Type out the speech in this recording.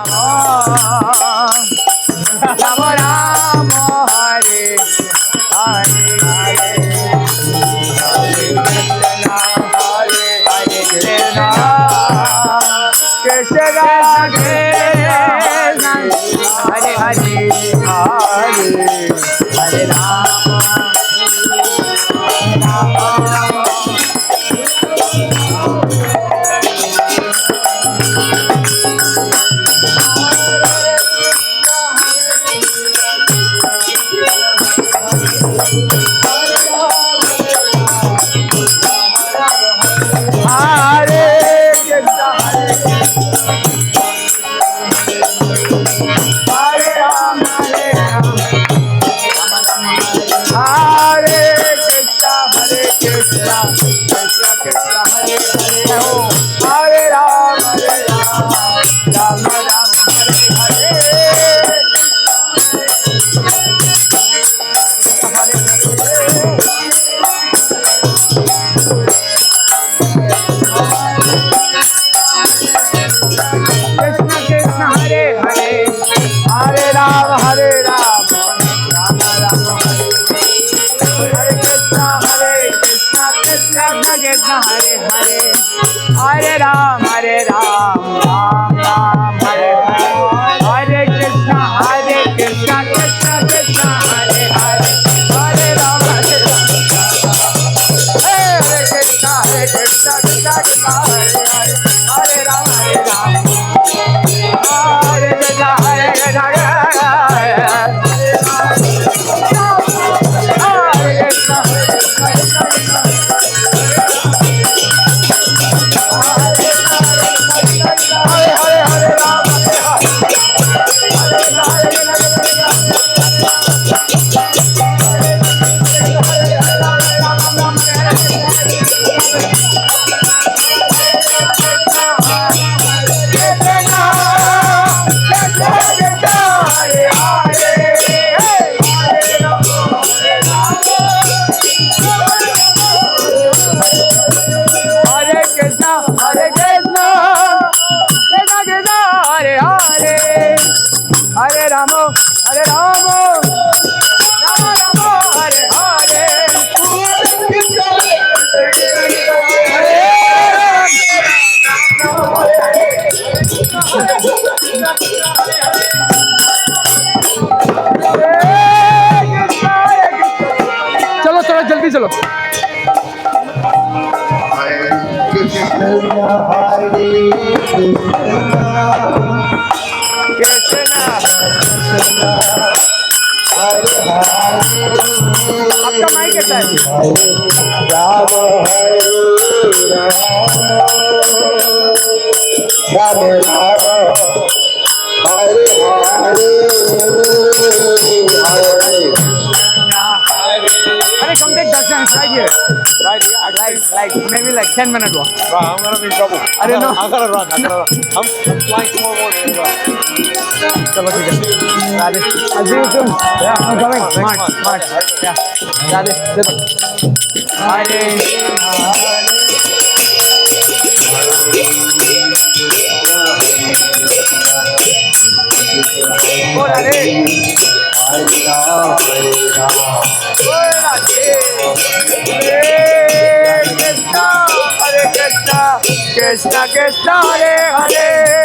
Ram Ram Hare Hare Krishna Krishna Hare Hare Hare Rama Hare Ram, Hare Ram, Ram Ram, Hare Hare, Hare Krishna, Krishna Krishna, Hare Hare, Hare Ram, Hare Ram, Hare Krishna, Krishna Krishna, Hare Hare, Hare Ram, Hare Ram, Hare Krishna, Hare Krishna, Hare Hare Ramo, Hare Ramo, Rama Ramo, Hare Hare. चलो चलो जल्दी चलो. आपका mic कैसा है? राम हरे राम हरे Hey, come take darshan right here. Right here? Like maybe like 10 minutes walk. Bro, I'm gonna be in trouble. I don't know. I gotta run. I'm flying tomorrow morning. Chalo, ठीक है. Radhe. I'll see you soon. Yeah, I'm coming. March. Yeah. Radhe. Hare. Oh, Radhe. Hare Ram. Oh, Radhe. Hare Krishna. Krishna Krishna, Hare Hare.